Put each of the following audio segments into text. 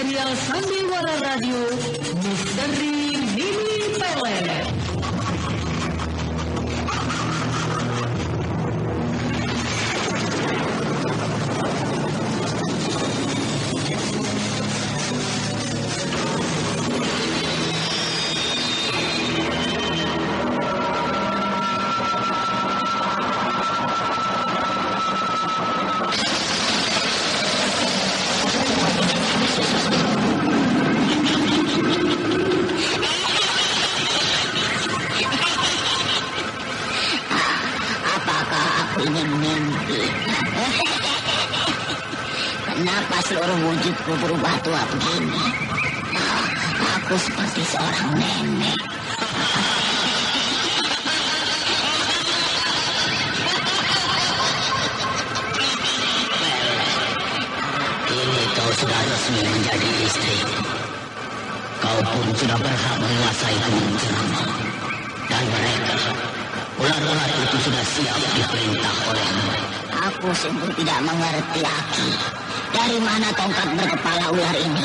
serial Sandiwara Radio Misteri Mini Pelet. Kenapa seluruh wujudku berubah tua begini? Aku seperti seorang nenek. Kini kau sudah resmi menjadi istri. Kau pun sudah berhak menguasai gunung Cerama. Dan mereka, ular-ular itu sudah siap diperintah olehmu. Aku sungguh tidak mengerti, Aki. Dari mana tongkat berkepala ular ini?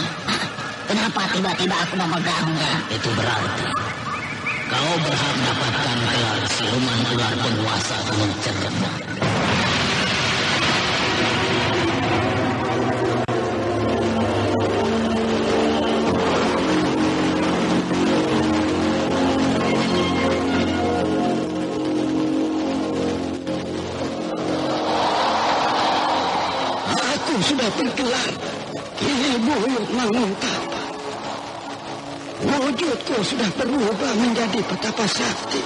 Kenapa tiba-tiba aku memegangnya? Itu berarti kau berhak mendapatkan gelar siluman ular penguasa gunung Cerama. Sudah bergelar ilmu Manguntapa. Wujudku sudah berubah menjadi petapa sakti.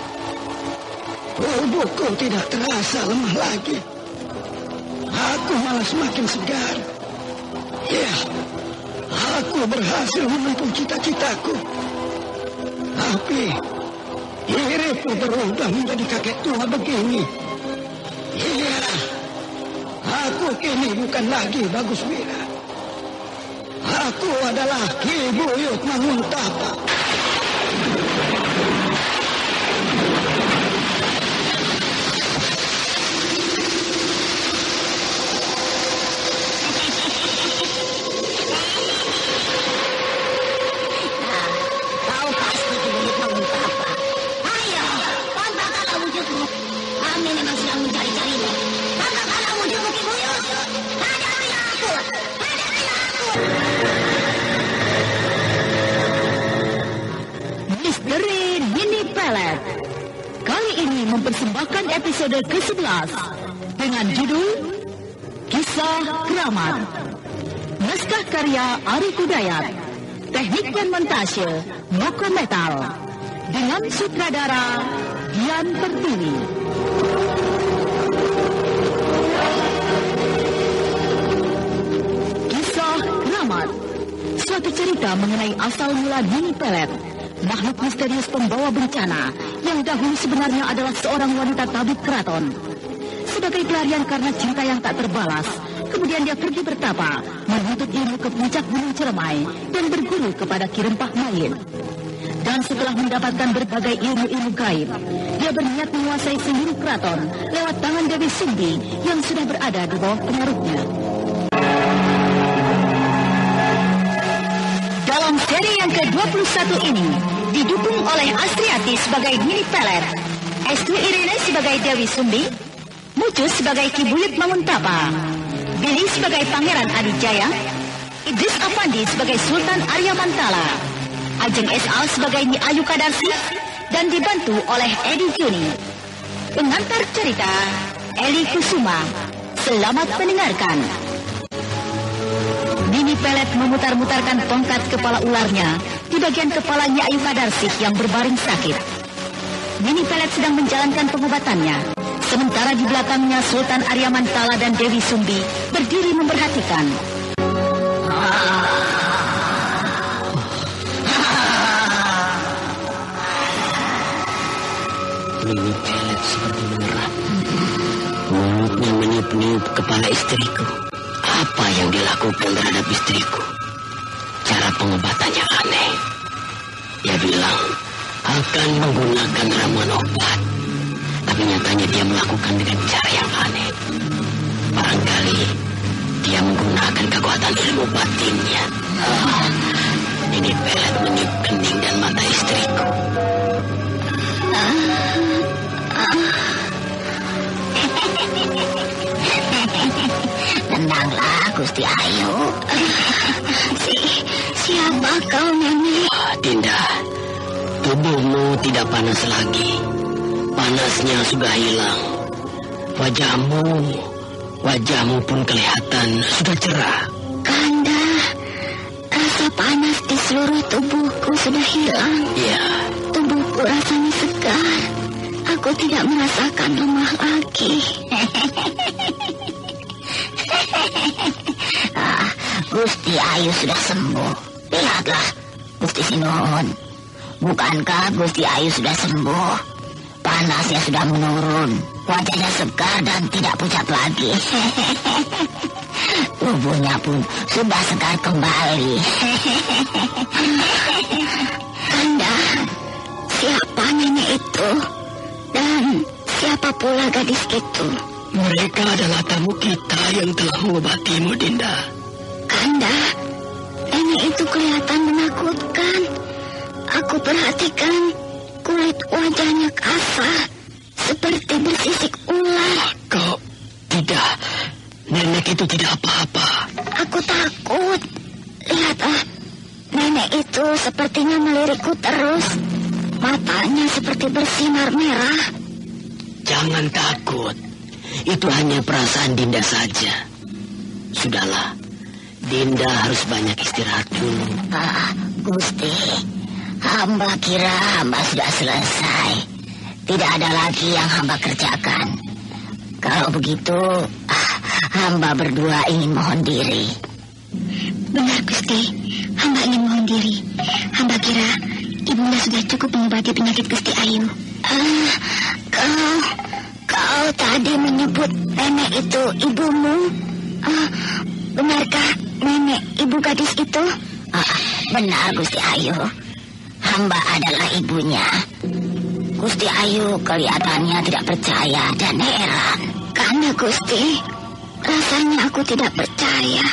Tubuhku tidak terasa lemah lagi. Aku malah semakin segar. Ya, aku berhasil menempuh cita-citaku. Tapi diriku berubah menjadi kakek tua begini. Iya, aku kini bukan lagi Bagus Wira. Aku adalah Ki Buyut Manguntapa. Kau pasti Ki Buyut Manguntapa. Ayo, tampakkanlah wujudmu. Kami memang sedang mencari-carimu. Tampakkanlah wujudmu, Ki Buyut. Hadapilah aku. Hadapilah aku. Misteri Mini Pelet. Kali ini mempersembahkan episode ke-11 dengan judul Kisah Keramat. Naskah karya Ari Kudayat. Teknik dan montase Moko Metal. Dengan sutradara Dian Pertiwi. Kisah Keramat. Suatu cerita mengenai asal mula Mini Pelet, makhluk misterius pembawa bencana yang dahulu sebenarnya adalah seorang wanita tabib keraton. Sebagai pelarian karena cinta yang tak terbalas, kemudian dia pergi bertapa, menuntut ilmu ke puncak Gunung Ciremai dan berguru kepada Ki Rempah Mayin. Dan setelah mendapatkan berbagai ilmu-ilmu gaib, dia berniat menguasai seluruh keraton lewat tangan Dewi Sumbi yang sudah berada di bawah pengaruhnya. Dalam seri yang ke-21 ini, didukung oleh Astriati sebagai Mini Pelet, Estri Irene sebagai Dewi Sumbi, Mucus sebagai Ki Buyut Manguntapa, Billy sebagai Pangeran Adijaya, Idris Afandi sebagai Sultan Arya Mantala, Ajeng S.A. sebagai Nyi Ayu Kadarsi, dan dibantu oleh Edi Juni. Pengantar cerita, Eli Kusuma. Selamat mendengarkan. Mini Pelet memutar-mutarkan tongkat kepala ularnya di bagian kepala Nyi Ayu Kadarsih yang berbaring sakit. Mini Pelet sedang menjalankan pengobatannya, sementara di belakangnya Sultan Arya Mantala dan Dewi Sumbi berdiri memperhatikan. Mini Pelet seperti menyerap. Mulutnya meniup-niup kepala istriku. Apa yang dilakukan terhadap istriku? Cara pengobatannya aneh. Dia bilang akan menggunakan ramuan obat, tapi nyatanya dia melakukan dengan cara yang aneh. Barangkali dia menggunakan kekuatan ilmu batinnya. Nini Pelet meniup kening dan mata istriku. Tenanglah, Gusti Ayu. Siapa kau, Nenek? Dinda, tubuhmu tidak panas lagi. Panasnya sudah hilang. Wajahmu pun kelihatan sudah cerah. Kanda, rasa panas di seluruh tubuhku sudah hilang. Iya. Tubuhku rasanya segar. Aku tidak merasakan lemah lagi. Gusti Ayu sudah sembuh. Lihatlah, Gusti Sinuhun. Bukankah Gusti Ayu sudah sembuh? Panasnya sudah menurun. Wajahnya segar dan tidak pucat lagi. Tubuhnya pun sudah segar kembali. Kanda, siapa nenek itu? Dan siapa pula gadis itu? Mereka adalah tamu kita yang telah mengobatimu, Dinda. Kanda, nenek itu kelihatan menakutkan. Aku perhatikan kulit wajahnya kasar, seperti bersisik ular. Kau tidak, nenek itu tidak apa-apa. Aku takut. Lihatlah, nenek itu sepertinya melirikku terus. Matanya seperti bersinar merah. Jangan takut. Itu hanya perasaan Dinda saja. Sudahlah, Dinda harus banyak istirahat dulu. Gusti, hamba kira hamba sudah selesai. Tidak ada lagi yang hamba kerjakan. Kalau begitu, hamba berdua ingin mohon diri. Benar, Gusti. Hamba ingin mohon diri. Hamba kira ibunda sudah cukup mengobati penyakit Gusti Ayu. Kau tadi menyebut nenek itu ibumu? Benarkah nenek ibu gadis itu? Benar, Gusti Ayu. Hamba adalah ibunya. Gusti Ayu kelihatannya tidak percaya dan heran. Karena Gusti, rasanya aku tidak percaya.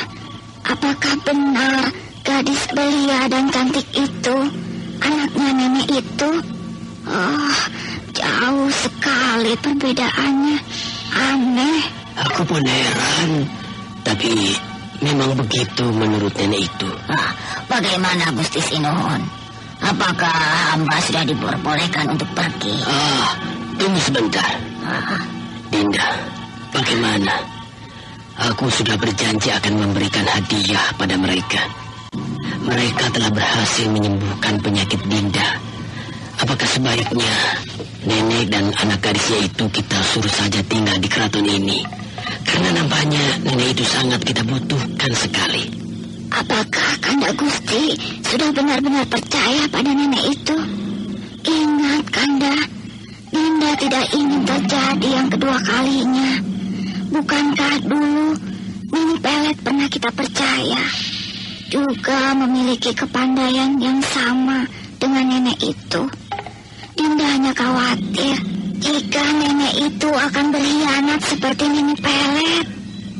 Apakah benar gadis belia dan cantik itu anaknya nenek itu? Jauh sekali perbedaannya. Aneh. Aku pun heran. Tapi memang begitu menurut nenek itu. Bagaimana Gusti Sinuhun? Apakah hamba sudah diperbolehkan untuk pergi? Tunggu sebentar. Dinda, bagaimana? Aku sudah berjanji akan memberikan hadiah pada mereka. Mereka telah berhasil menyembuhkan penyakit Dinda. Apakah sebaiknya nenek dan anak gadisnya itu kita suruh saja tinggal di keraton ini? Karena nampaknya nenek itu sangat kita butuhkan sekali. Apakah Kanda Gusti sudah benar-benar percaya pada nenek itu? Ingat, Kanda, Dinda tidak ingin terjadi yang kedua kalinya. Bukankah dulu Nini Pelet pernah kita percaya? Juga memiliki kepandaian yang sama dengan nenek itu. Dinda hanya khawatir jika nenek itu akan berkhianat seperti Nini Pelet.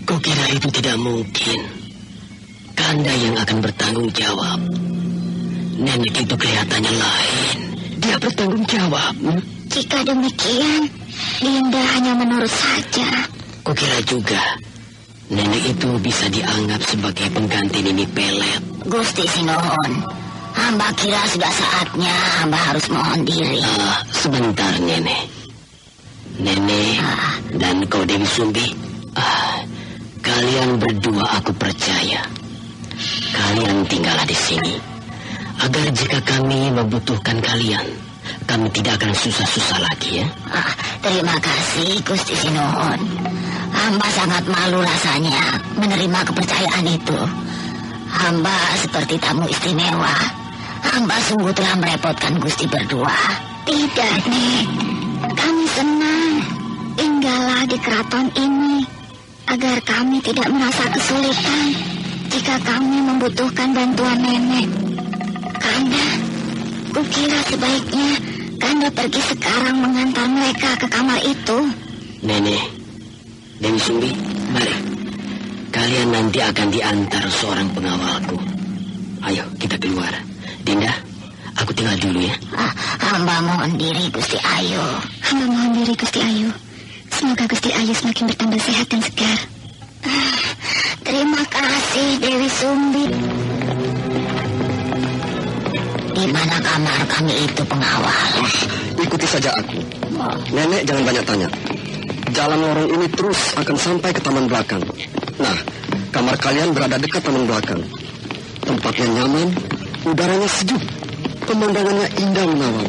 Kau kira itu tidak mungkin? Kanda yang akan bertanggung jawab. Nenek itu kelihatannya lain. Dia bertanggung jawab. Jika demikian, Dinda hanya menurut saja. Kau kira juga nenek itu bisa dianggap sebagai pengganti Nini Pelet? Gusti Sinuhun, hamba kira sudah saatnya hamba harus mohon diri. Sebentar, Nenek. Nenek dan kau Dewi Sumbi. Kalian berdua aku percaya. Kalian tinggallah di sini. Agar jika kami membutuhkan kalian, kami tidak akan susah-susah lagi, ya. Terima kasih, Gusti Sinuhun. Hamba sangat malu rasanya menerima kepercayaan itu. Hamba seperti tamu istimewa. Hamba sungguh telah merepotkan Gusti berdua. Tidak, Nek. Kami senang tinggallah di keraton ini agar kami tidak merasa kesulitan jika kami membutuhkan bantuan nenek. Kanda, kukira sebaiknya Kanda pergi sekarang mengantar mereka ke kamar itu. Nenek, Dewi Sumbi, mari. Kalian nanti akan diantar seorang pengawalku. Ayo, kita keluar. Dinda, aku tinggal dulu ya. Hamba mohon diri Gusti Ayu. Hamba mohon diri Gusti Ayu. Semoga Gusti Ayu semakin bertambah sehat dan segar. Terima kasih Dewi Sumbi. Di mana kamar kami itu, pengawal? Ikuti saja aku. Nenek jangan banyak tanya. Jalan lorong ini terus akan sampai ke taman belakang. Nah, kamar kalian berada dekat taman belakang. Tempatnya nyaman, udaranya sejuk, pemandangannya indah menawan.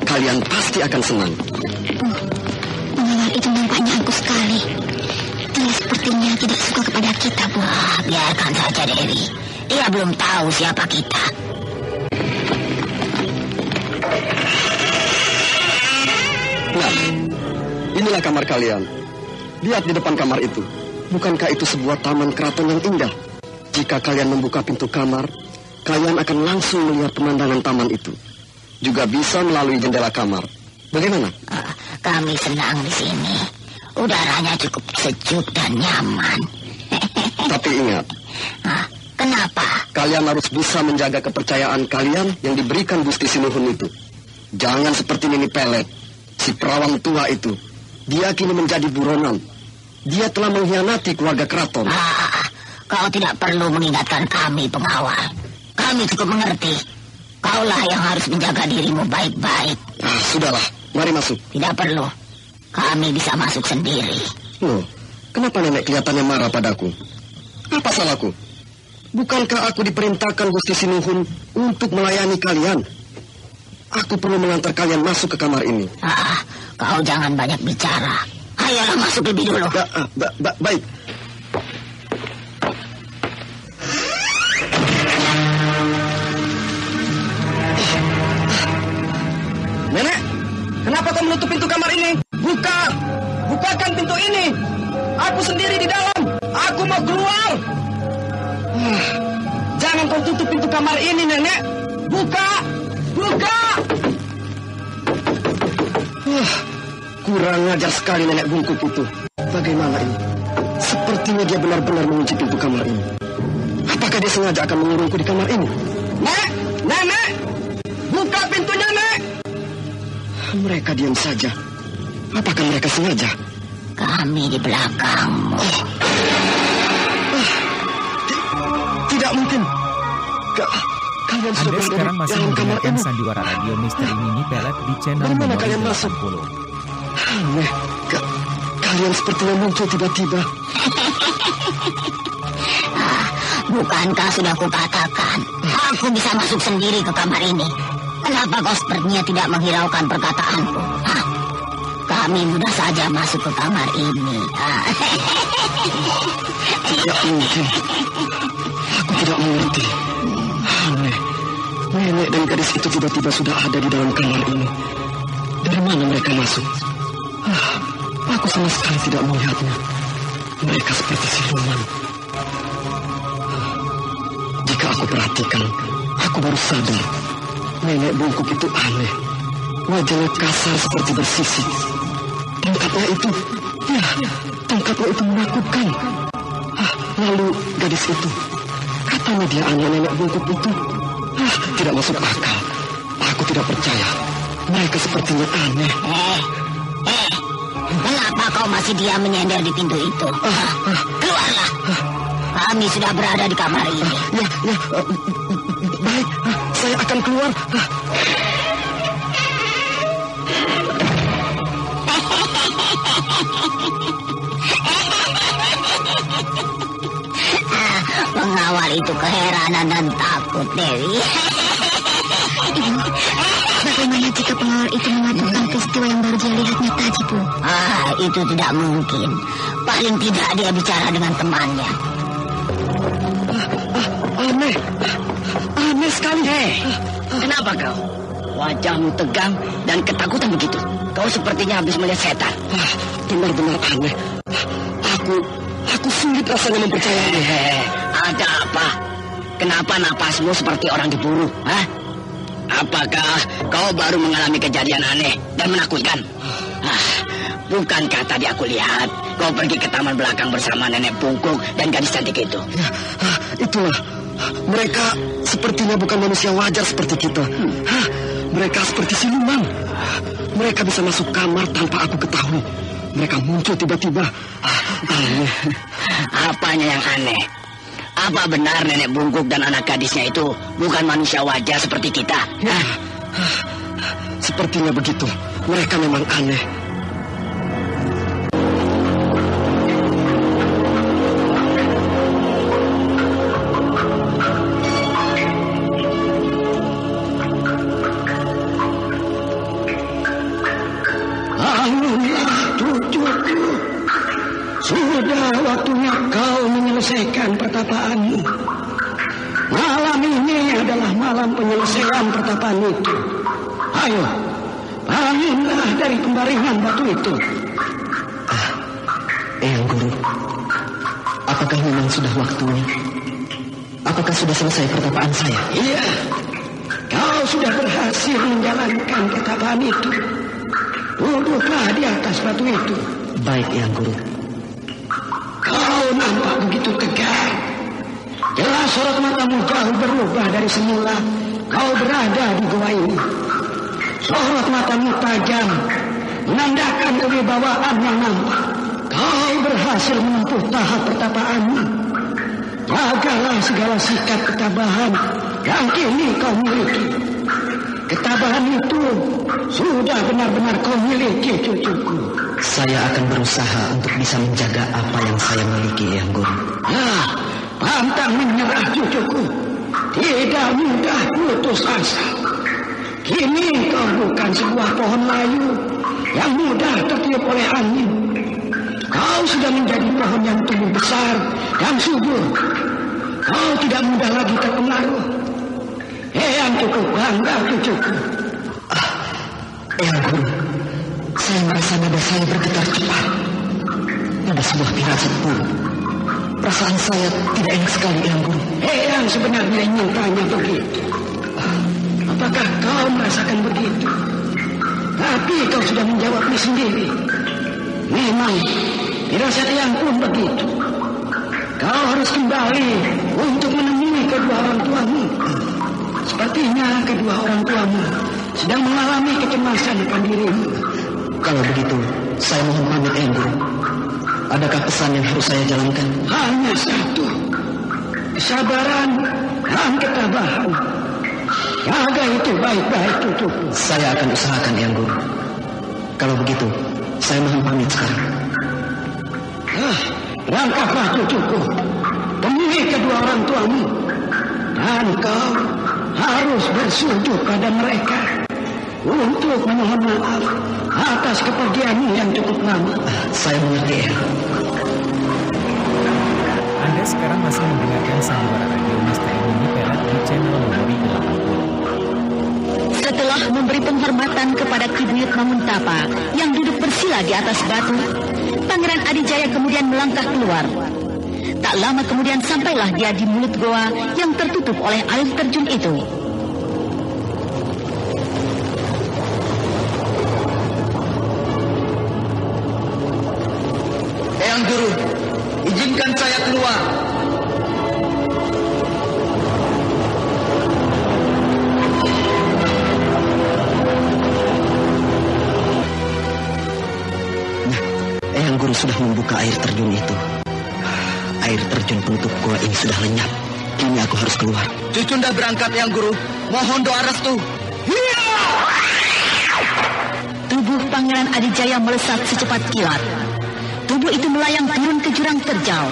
Kalian pasti akan senang. Pengawal itu nampaknya angkuh sekali. Dia sepertinya tidak suka kepada kita, Bu. Biarkan saja Dewi. Dia belum tahu siapa kita. Nah, inilah kamar kalian. Lihat di depan kamar itu. Bukankah itu sebuah taman keraton yang indah? Jika kalian membuka pintu kamar, kalian akan langsung melihat pemandangan taman itu. Juga bisa melalui jendela kamar. Bagaimana? Kami senang di sini. Udaranya cukup sejuk dan nyaman. Tapi ingat, Kenapa? kalian harus bisa menjaga kepercayaan kalian yang diberikan Gusti Sinuhun itu. Jangan seperti Nini Pelet, si perawang tua itu. Dia kini menjadi buronan. Dia telah mengkhianati keluarga keraton. Kau tidak perlu mengingatkan kami, pengawal. Kami cukup mengerti. Kaulah yang harus menjaga dirimu baik-baik. Sudahlah, mari masuk. Tidak perlu. Kami bisa masuk sendiri. Loh, kenapa nenek kelihatannya marah padaku? Apa salahku? Bukankah aku diperintahkan Gusti Sinuhun untuk melayani kalian? Aku perlu mengantar kalian masuk ke kamar ini. Kau jangan banyak bicara. Ayolah masuk lebih dulu. Baik. Nenek, kenapa kau menutup pintu kamar ini? Bukakan pintu ini. Aku sendiri di dalam. Aku mau keluar. Jangan kau tutup pintu kamar ini, Nenek. Buka. Kurang ajar sekali nenek bungkuk itu. Bagaimana ini? Sepertinya dia benar-benar mengunci pintu kamar ini. Apakah dia sengaja akan mengurungku di kamar ini? Nenek! Buka pintunya, Nek! Mereka diam saja. Apakah mereka sengaja? Kami di belakangmu. Tidak mungkin. Kalian sudah Anda sekarang masih dalam kamar mendengarkan ini. sandiwara radio Misteri Nini Pelet di channel Dari mana Memori kalian masuk? 80. Aneh, kalian sepertinya muncul tiba-tiba. Bukankah sudah kukatakan, aku bisa masuk sendiri ke kamar ini. Kenapa kau sepertinya tidak menghiraukan perkataanku? Kami mudah saja masuk ke kamar ini. Tidak mungkin. Aku tidak mengerti. Aneh, nenek dan gadis itu tiba-tiba sudah ada di dalam kamar ini. Dari mana mereka masuk? Aku sama sekali tidak melihatnya. Mereka seperti siluman. Jika aku perhatikan, aku baru sadar. Nenek bungkuk itu aneh. Wajahnya kasar seperti bersisik. Tongkatnya itu menakutkan. Lalu gadis itu, katanya dia anak nenek bungkuk itu. Tidak masuk akal. Aku tidak percaya. Mereka sepertinya aneh. Kenapa kau masih diam menyender di pintu itu? Keluarlah. Kami sudah berada di kamar ini. Baik, saya akan keluar. Pengawal itu keheranan dan takut, Dewi. Bagaimana jika pengawal itu mengatakan peristiwa yang baru dia lihatnya tadi, Bu? Itu tidak mungkin. Paling tidak dia bicara dengan temannya. Aneh sekali. Kenapa kau? Wajahmu tegang dan ketakutan begitu. Kau sepertinya habis melihat setan. Benar-benar aneh. Aku sulit rasanya mempercayainya. Ada apa? Kenapa napasmu seperti orang diburu? Apakah kau baru mengalami kejadian aneh dan menakutkan? Bukankah tadi aku lihat kau pergi ke taman belakang bersama nenek bungkuk dan gadis cantik itu? Itulah. Mereka sepertinya bukan manusia wajar seperti kita. Hah, mereka seperti siluman. Mereka bisa masuk kamar tanpa aku ketahui. Mereka muncul tiba-tiba. Aneh. Apanya yang aneh? Apa benar nenek bungkuk dan anak gadisnya itu bukan manusia wajar seperti kita? Sepertinya begitu. Mereka memang aneh. Bangunlah, cucuku. Sudah waktunya kau menyelesaikan pertapaanmu. Malam ini adalah malam penyelesaian pertapaan itu. Ayo, bangunlah dari pembaringan batu itu. Eyang Guru, apakah memang sudah waktunya? Apakah sudah selesai pertapaan saya? Iya, kau sudah berhasil menjalankan pertapaan itu. Duduklah di atas batu itu. Baik, Eyang Guru. Kau nampak begitu tegar. Jelas sorot matamu jauh berubah dari semula kau berada di gua ini. Sorot matamu tajam, menandakan kewibawaan yang nampak. Kau berhasil menempuh tahap pertapaanmu. Jagalah segala sikap ketabahan yang kini kau miliki. Ketabahan itu sudah benar-benar kau miliki, cucuku. Saya akan berusaha untuk bisa menjaga apa yang saya miliki, Eyang Guru. Nah, pantang menyerah, cucuku. Tidak mudah putus asa. Kini kau bukan sebuah pohon layu yang mudah tertiup oleh angin. Kau sudah menjadi pohon yang tumbuh besar dan subur. Kau tidak mudah lagi terpengaruh. Eyang cukup bangga, cucuku. Eyang Guru, saya merasa nada saya bergetar cepat. Ada sebuah firasat buruk. Perasaan saya tidak enak sekali, Eyang Guru. Eyang sebenarnya ingin tanya begitu. Apakah kau merasakan begitu? Tapi kau sudah menjawabnya sendiri. Memang, firasat Eyang pun begitu. Kau harus kembali untuk menemui kedua orang tuamu. Sepertinya kedua orang tuamu sedang mengalami kecemasan akan dirimu. Kalau begitu, saya mohon pamit, Eyang Guru. Adakah pesan yang harus saya jalankan? Hanya satu. Kesabaran dan ketabahan. Jaga itu baik-baik, cucuku. Saya akan usahakan, Eyang Guru. Kalau begitu, saya mohon pamit sekarang. Berangkatlah, cucuku. Temui kedua orang tuamu. Dan kau harus bersujud pada mereka untuk memohon maaf atas kepergianmu yang cukup lama. Saya mengerti, Eyang. Anda sekarang masih mendengarkan sandiwara radio Misteri Mini Pelet di channel Memori 80. Setelah memberi penghormatan kepada Ki Buyut Manguntapa yang duduk bersila di atas batu, Pangeran Adijaya kemudian melangkah keluar. Tak lama kemudian sampailah dia di mulut goa yang tertutup oleh air terjun itu. Eyang Guru, izinkan saya keluar. Eyang Guru sudah membuka air terjun itu. Air terjun penutup gua ini sudah lenyap. Kini aku harus keluar. Cucunda berangkat, Eyang Guru. Mohon doa restu. Tubuh Pangeran Adijaya melesat secepat kilat. Tubuh itu melayang turun ke jurang terjal.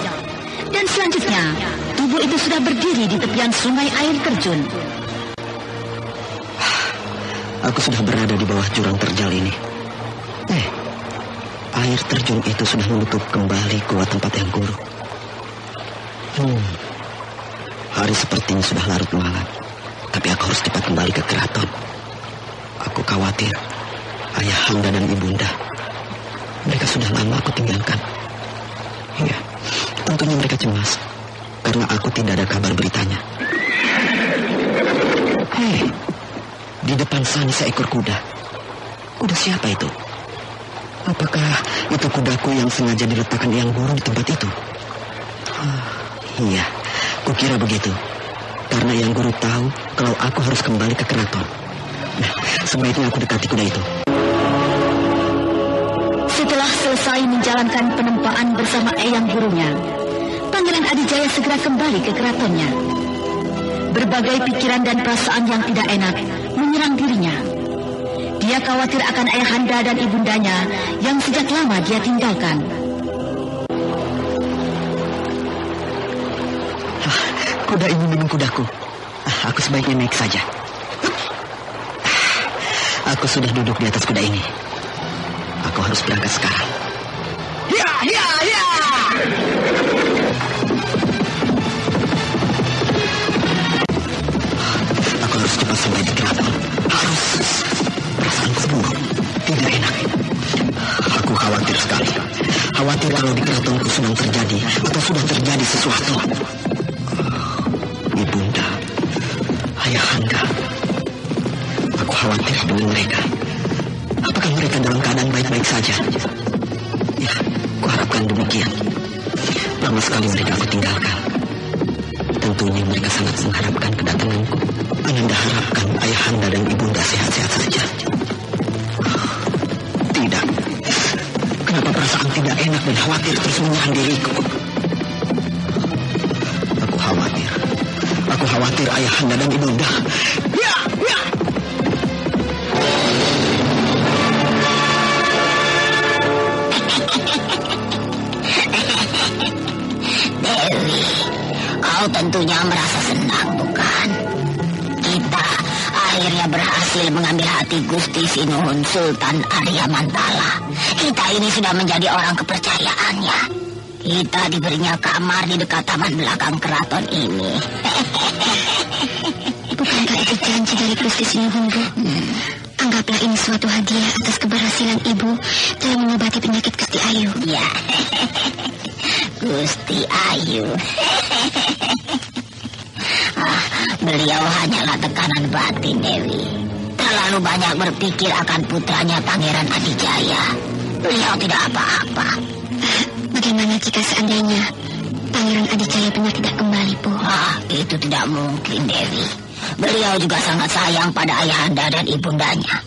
Dan selanjutnya, tubuh itu sudah berdiri di tepian sungai air terjun. Aku sudah berada di bawah jurang terjal ini. Air terjun itu sudah menutup kembali gua tempat Eyang Guru. Hari sepertinya sudah larut malam. Tapi aku harus cepat kembali ke keraton. Aku khawatir Ayahanda dan Ibunda. Mereka sudah lama aku tinggalkan. Iya, tentunya mereka cemas karena aku tidak ada kabar beritanya. Di depan sana seekor kuda. Kuda siapa itu? Apakah itu kudaku yang sengaja diletakkan Eyang Guru di tempat itu? Iya, kukira begitu. Karena Yang Guru tahu kalau aku harus kembali ke keraton. Nah, sebaiknya aku dekati kuda itu. Setelah selesai menjalankan penempaan bersama Eyang Gurunya, Pangeran Adijaya segera kembali ke keratonnya. Berbagai pikiran dan perasaan yang tidak enak menyerang dirinya. Dia khawatir akan ayahanda dan ibundanya yang sejak lama dia tinggalkan. Kuda ini minum kudaku. Aku sebaiknya naik saja. Aku sudah duduk di atas kuda ini. Aku harus berangkat sekarang. Ya, ya, ya! Aku harus cepat sampai di keraton. Harus. Perasaanku buruk. Tidak enak. Aku khawatir sekali. Khawatir kalau di keratonku sedang terjadi atau sudah terjadi sesuatu. Ibunda, ayahanda. Aku khawatir dengan mereka. Apakah mereka dalam keadaan baik-baik saja? Ya, kuharapkan demikian. Lama sekali mereka aku tinggalkan. Tentunya mereka sangat mengharapkan kedatanganku. Ananda harapkan ayahanda dan ibunda sehat-sehat saja. Tidak. Kenapa perasaan tidak enak dan khawatir terus menyerang diriku? Aku khawatir ayahanda dan ibunda. Ya, ya! Dewi, kau tentunya merasa senang, bukan? Kita akhirnya berhasil mengambil hati Gusti Sinuhun Sultan Arya Mantala. Kita ini sudah menjadi orang kepercayaannya. Kita diberinya kamar di dekat taman belakang keraton ini. Bukankah itu janji dari Gusti Sinuhun, Bu? Anggaplah ini suatu hadiah atas keberhasilan Ibu dalam mengobati penyakit Gusti Ayu. Ya, Gusti Ayu. Beliau hanyalah tekanan batin, Dewi. Terlalu banyak berpikir akan putranya Pangeran Adijaya. Beliau tidak apa-apa. Bagaimana jika seandainya Pangeran Adijaya benar tidak kembali, Bu? Itu tidak mungkin, Dewi. Beliau juga sangat sayang pada ayahanda dan ibundanya.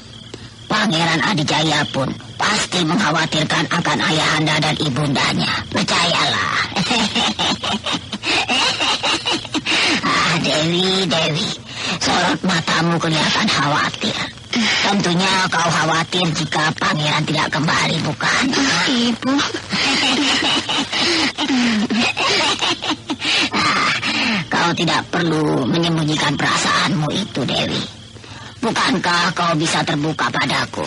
Pangeran Adijaya pun pasti mengkhawatirkan akan ayahanda dan ibundanya. Percayalah. Dewi, sorot matamu kelihatan khawatir. Tentunya kau khawatir jika pangeran tidak kembali, bukan? Ibu. Kau tidak perlu menyembunyikan perasaanmu itu, Dewi. Bukankah kau bisa terbuka padaku?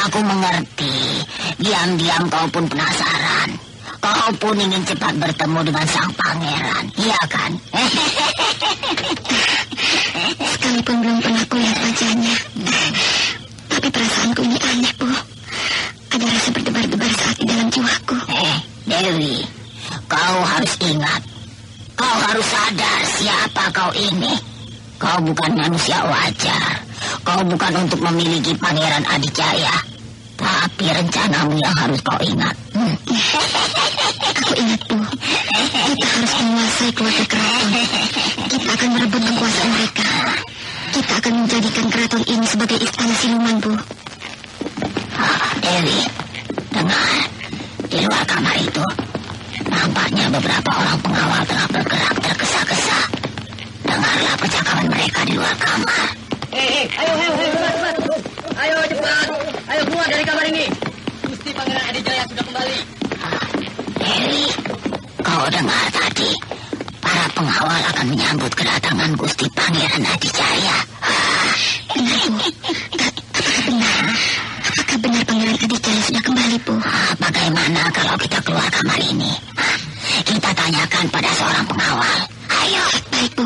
Aku mengerti. Diam-diam kau pun penasaran. Kau pun ingin cepat bertemu dengan sang pangeran, iya kan? Sekalipun belum pernah kulihat wajahnya, tapi perasaanku ini aneh, Bu. Ada rasa berdebar-debar saat di dalam jiwaku. Dewi, kau harus ingat. Kau harus sadar siapa kau ini. Kau bukan manusia wajar. Kau bukan untuk memiliki Pangeran Adijaya. Tapi rencanamu yang harus kau ingat. Aku ingat, Bu. Kita harus menguasai keluarga keraton. Kita akan merebut kekuasaan mereka. Kita akan menjadikan keraton ini sebagai istana siluman, Bu. Dewi, dengar. Di luar kamar itu, nampaknya beberapa orang pengawal tengah bergerak tergesa-gesa. Dengarlah percakapan mereka di luar kamar. Ayo, cepat. Ayo, cepat. Ayo keluar dari kamar ini. Gusti Pangeran Adijaya sudah kembali. Dewi, kau dengar tadi? Para pengawal akan menyambut kedatangan Gusti Pangeran Adijaya. Benar, Bu. Apakah benar? Apakah benar Pangeran Adijaya sudah kembali, Bu? Bagaimana kalau kita keluar kamar ini? Kita tanyakan pada seorang pengawal. Ayo. Baik, Bu.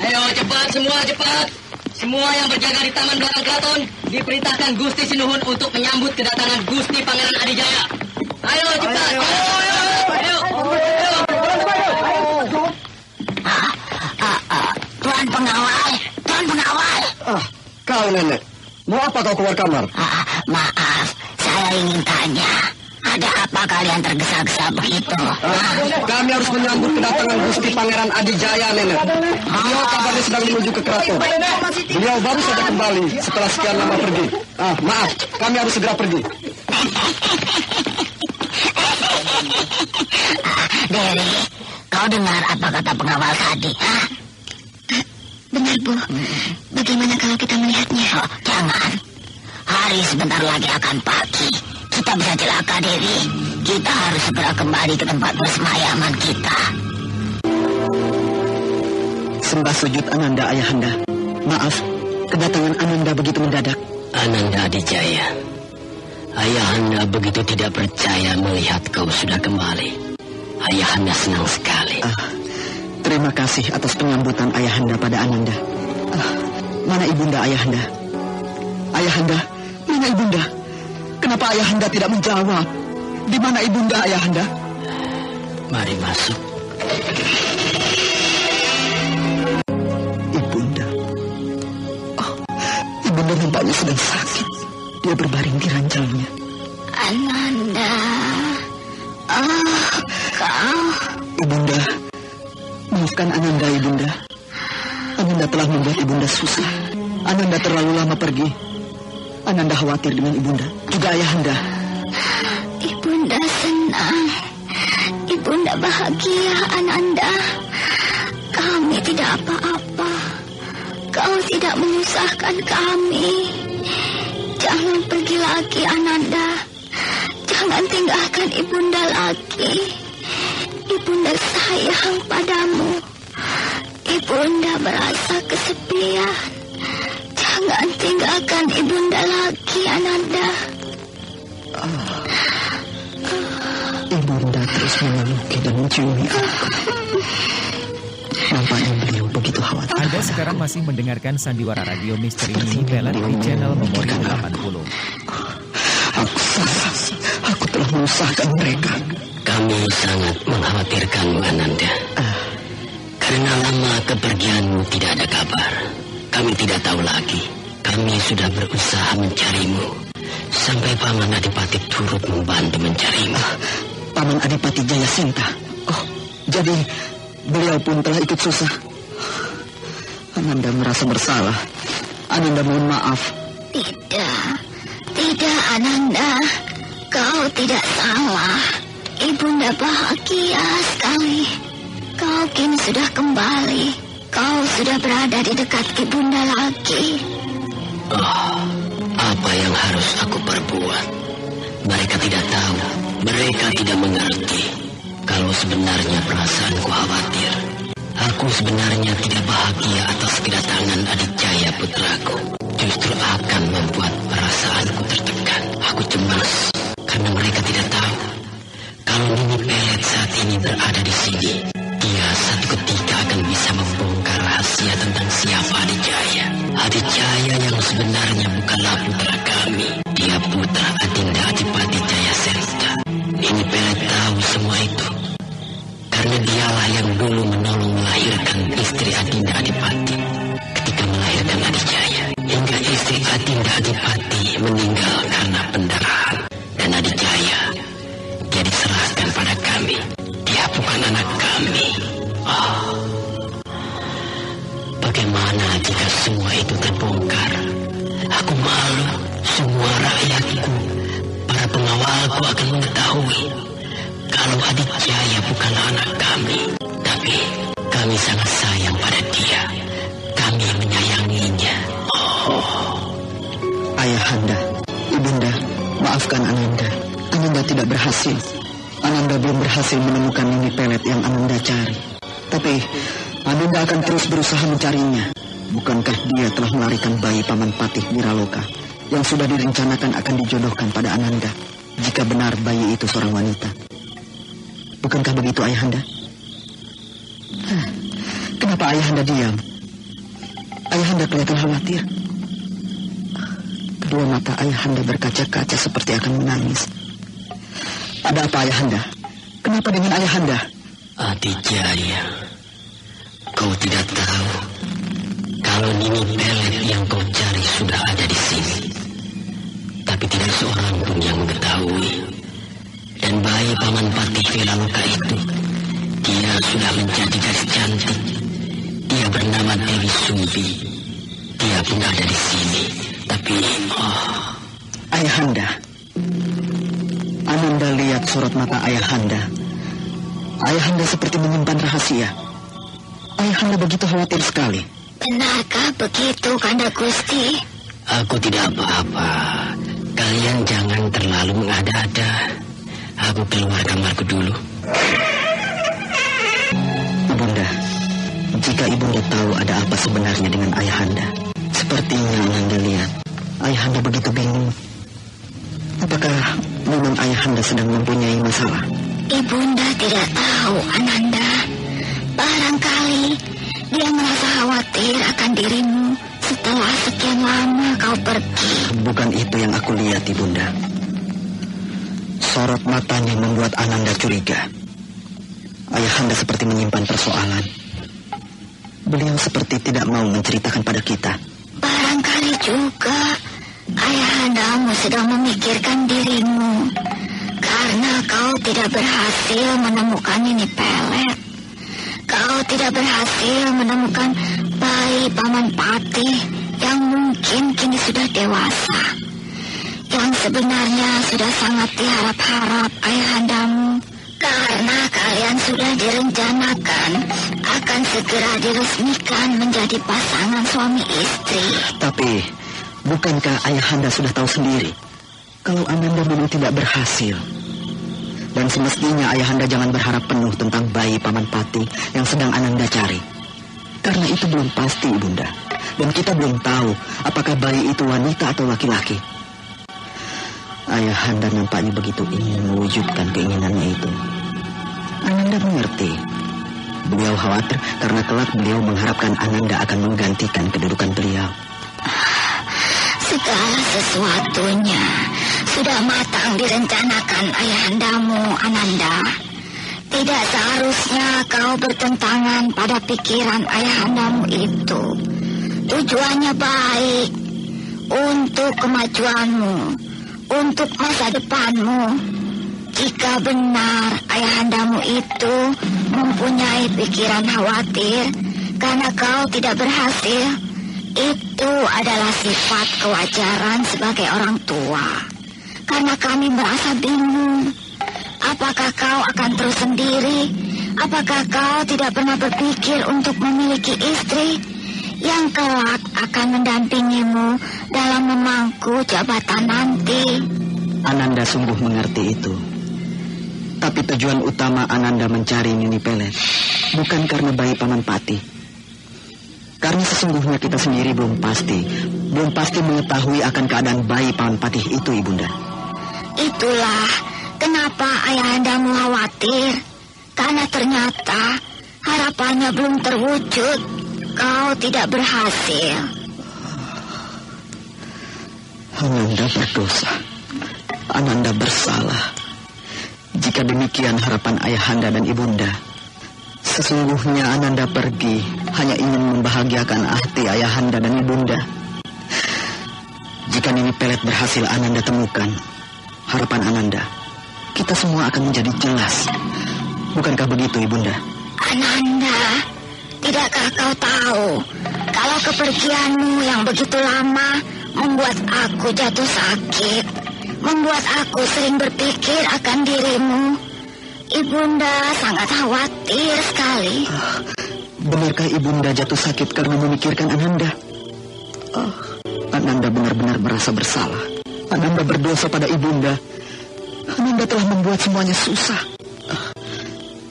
Ayo, cepat. Semua yang berjaga di taman belakang keraton diperintahkan Gusti Sinuhun untuk menyambut kedatangan Gusti Pangeran Adijaya. Ayo, cepat. Ayo. Tuan pengawal. Kau, Nenek. Mau apa kau keluar kamar? Maaf, saya ingin tanya. Ada apa kalian tergesa-gesa begitu? Kami harus menyambut kedatangan Gusti Pangeran Adijaya, Nenek. Beliau kabarnya sedang menuju ke keraton. Beliau baru saja kembali setelah sekian lama pergi. Maaf, kami harus segera pergi. Dewi, kau dengar apa kata pengawal tadi? Benar, Bu. Bagaimana kalau kita melihatnya? Jangan. Hari sebentar lagi akan pagi. Kita bisa celaka, Dewi. Kita harus segera kembali ke tempat persemayaman kita. Sembah sujud Ananda, Ayahanda. Maaf, kedatangan Ananda begitu mendadak. Ananda Adijaya, Ayahanda begitu tidak percaya melihat kau sudah kembali. Ayahanda senang sekali. Terima kasih atas penyambutan Ayahanda pada Ananda. Mana Ibunda, Ayahanda? Ayahanda, mana Ibunda? Kenapa Ayahanda tidak menjawab? Di mana Ibunda, Ayahanda? Mari masuk. Ibunda. Ibunda nampaknya sedang sakit. Dia berbaring di ranjangnya. Ananda. Kau. Ibunda, maafkan Ananda, Ibunda. Ananda telah membuat Ibunda susah. Ananda terlalu lama pergi. Ananda khawatir dengan Ibunda, juga Ayahanda. Ibunda senang. Ibunda bahagia, Ananda. Kami tidak apa-apa. Kau tidak menyusahkan kami. Jangan pergi lagi, Ananda. Jangan tinggalkan Ibunda lagi. Ibunda sayang padamu. Ibunda merasa kesepian. Jangan tinggalkan Ibunda lagi, Ananda. Ibunda terus memeluknya dan menciumi aku. Nampaknya beliau begitu khawatir. Anda sekarang masih mendengarkan Sandiwara Radio Misteri Mini Pelet di channel Memori 80. Aku telah menyusahkan mereka. Kami sangat mengkhawatirkanmu, Ananda. Karena lama kepergianmu tidak ada kabar. Kami tidak tahu lagi. Kami sudah berusaha mencarimu. Sampai Paman Adipati turut membantu mencarimu. Paman Adipati Jayasinta. Jadi beliau pun telah ikut susah. Ananda merasa bersalah. Ananda mohon maaf. Tidak, Ananda. Kau tidak salah. Ibunda bahagia sekali. Kau kini sudah kembali. Kau sudah berada di dekat Ibunda lagi. Apa yang harus aku perbuat? Mereka tidak tahu. Mereka tidak mengerti. Kalau sebenarnya perasaanku khawatir. Aku sebenarnya tidak bahagia atas kedatangan Adijaya putraku. Justru akan membuat perasaanku tertekan. Aku cemas karena mereka tidak tahu kalau Nini Pelet saat ini berada di sini. Dia satu ketika akan bisa membongkar rahasia tentang siapa Adijaya. Adijaya yang sebenarnya bukanlah putra kami. Dia putra Adinda Adipati Jayasenta. Nini Pelet tahu semua itu karena dialah yang dulu menolong melahirkan istri Adinda Adipati ketika melahirkan Adijaya. Hingga istri Adinda Adipati meninggal karena pendarahan. Dan Adijaya, dia diserahkan pada kami. Dia bukan anak kami. Bagaimana jika semua itu terbongkar? Aku malu. Semua rakyatku, para pengawalku akan mengetahui kalau Adijaya bukanlah anak kami. Tapi kami sangat sayang pada dia. Kami menyayanginya. Ayahanda, Ibunda, maafkan Ananda. Ananda tidak berhasil. Ananda belum berhasil menemukan Nini Pelet yang Ananda cari. Tapi Ananda akan terus berusaha mencarinya. Bukankah dia telah melarikan bayi Paman Patih Wiraloka yang sudah direncanakan akan dijodohkan pada Ananda jika benar bayi itu seorang wanita? Bukankah begitu, Ayahanda? Kenapa Ayahanda diam? Ayahanda kelihatan khawatir. Kedua mata Ayahanda berkaca-kaca seperti akan menangis. Ada apa, Ayahanda? Kenapa dengan Ayahanda? Adijaya, kau tidak tahu kalau Nini Pelet yang kau cari sudah ada di sini. Tapi tidak seorang pun yang mengetahui. Dan bayi Paman Patih Vilamuka itu, dia sudah menjadi gadis cantik. Dia bernama Dewi Sumbi. Dia pun ada di sini. Tapi, Ayahanda. Ananda lihat sorot mata Ayahanda. Ayahanda seperti menyimpan rahasia. Ayahanda begitu khawatir sekali. Benarkah begitu, Kanda Gusti? Aku tidak apa-apa. Kalian jangan terlalu mengada-ada. Aku keluar kamarku dulu. Ibunda, jika Ibunda tahu ada apa sebenarnya dengan Ayahanda, sepertinya Ananda lihat Ayahanda begitu bingung. Apakah memang Ayahanda sedang mempunyai masalah? Ibunda tidak tahu, Ananda. Barangkali dia merasa khawatir akan dirimu setelah sekian lama kau pergi. Bukan itu yang aku lihat, Ibunda. Sorot matanya membuat Ananda curiga. Ayahanda seperti menyimpan persoalan. Beliau seperti tidak mau menceritakan pada kita. Barangkali juga Ayahandamu sedang memikirkan dirimu karena kau tidak berhasil menemukan Nini Pelet. Kau tidak berhasil menemukan bayi Paman Patih yang mungkin kini sudah dewasa, yang sebenarnya sudah sangat diharap-harap Ayahandamu, karena kalian sudah direncanakan akan segera diresmikan menjadi pasangan suami istri. Tapi, bukankah Ayahanda sudah tahu sendiri kalau Ananda memang tidak berhasil? Dan semestinya Ayahanda jangan berharap penuh tentang bayi Paman Patih yang sedang Ananda cari. Karena itu belum pasti, Ibunda. Dan kita belum tahu apakah bayi itu wanita atau laki-laki. Ayahanda nampaknya begitu ingin mewujudkan keinginannya itu. Ananda mengerti. Beliau khawatir karena kelak beliau mengharapkan Ananda akan menggantikan kedudukan beliau. Segala sesuatunya sudah matang direncanakan Ayahandamu, Ananda. Tidak seharusnya kau bertentangan pada pikiran Ayahandamu itu. Tujuannya baik, untuk kemajuanmu, untuk masa depanmu. Jika benar Ayahandamu itu mempunyai pikiran khawatir karena kau tidak berhasil, itu adalah sifat kewajaran sebagai orang tua. Karena kami merasa bingung. Apakah kau akan terus sendiri? Apakah kau tidak pernah berpikir untuk memiliki istri yang kelak akan mendampingimu dalam memangku jabatan nanti? Ananda sungguh mengerti itu. Tapi tujuan utama Ananda mencari Nini Pelet bukan karena bayi Paman Patih. Karena sesungguhnya kita sendiri belum pasti mengetahui akan keadaan bayi Paman Patih itu, Ibunda. Itulah kenapa Ayahandamu khawatir. Karena ternyata harapannya belum terwujud. Kau tidak berhasil. Ananda berdosa. Ananda bersalah. Jika demikian harapan Ayahanda dan Ibunda, sesungguhnya Ananda pergi hanya ingin membahagiakan hati Ayahanda dan Ibunda. Jika Nini Pelet berhasil Ananda temukan, harapan Ananda, kita semua akan menjadi jelas. Bukankah begitu, Ibunda? Ananda, tidakkah kau tahu kalau kepergianmu yang begitu lama membuat aku jatuh sakit, membuat aku sering berpikir akan dirimu. Ibunda sangat khawatir sekali. Benarkah Ibunda jatuh sakit karena memikirkan Ananda? Ananda benar-benar merasa bersalah. Ananda berdosa pada Ibunda. Ananda telah membuat semuanya susah.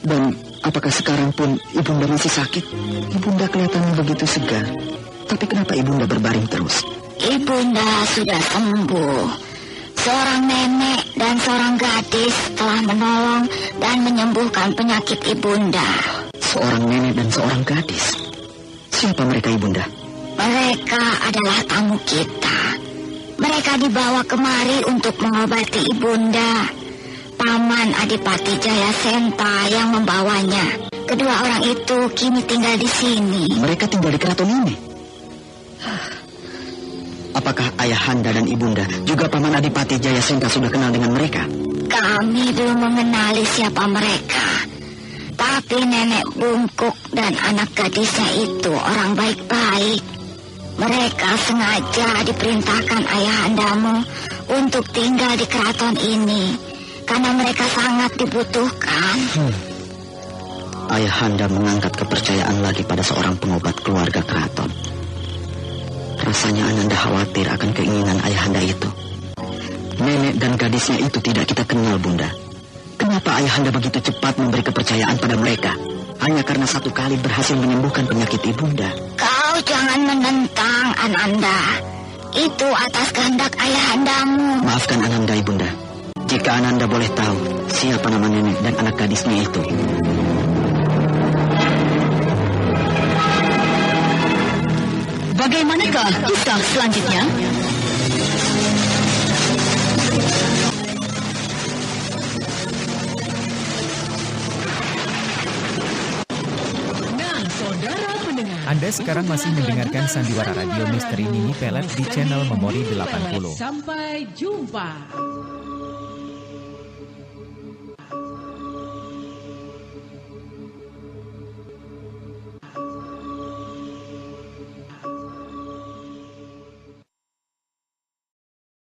Dan apakah sekarang pun Ibunda masih sakit? Ibunda kelihatannya begitu segar. Tapi kenapa Ibunda berbaring terus? Ibunda sudah sembuh. Seorang nenek dan seorang gadis telah menolong dan menyembuhkan penyakit Ibunda. Seorang nenek dan seorang gadis? Siapa mereka, Ibunda? Mereka adalah tamu kita. Mereka dibawa kemari untuk mengobati Ibunda. Paman Adipati Jayasenta yang membawanya. Kedua orang itu kini tinggal di sini. Mereka tinggal di keraton ini? Apakah Ayahanda dan Ibunda juga Paman Adipati Jayasenta sudah kenal dengan mereka? Kami belum mengenali siapa mereka. Tapi nenek bungkuk dan anak gadisnya itu orang baik-baik. Mereka sengaja diperintahkan ayahandamu untuk tinggal di keraton ini karena mereka sangat dibutuhkan. Ayahanda mengangkat kepercayaan lagi pada seorang pengobat keluarga keraton. Rasanya Ananda khawatir akan keinginan ayahanda itu. Nenek dan gadisnya itu tidak kita kenal, Bunda. Kenapa ayahanda begitu cepat memberi kepercayaan pada mereka? Hanya karena satu kali berhasil menyembuhkan penyakit ibunda. Kau jangan menentang, Ananda. Itu atas kehendak ayahandamu. Maafkan Ananda, Ibunda. Jika Ananda boleh tahu siapa nama nenek dan anak gadisnya itu. Bagaimanakah kisah selanjutnya? Nah, saudara pendengar, Anda sekarang masih mendengarkan Sandiwara Radio Misteri Nini Pelet di channel Memori 80. sampai jumpa.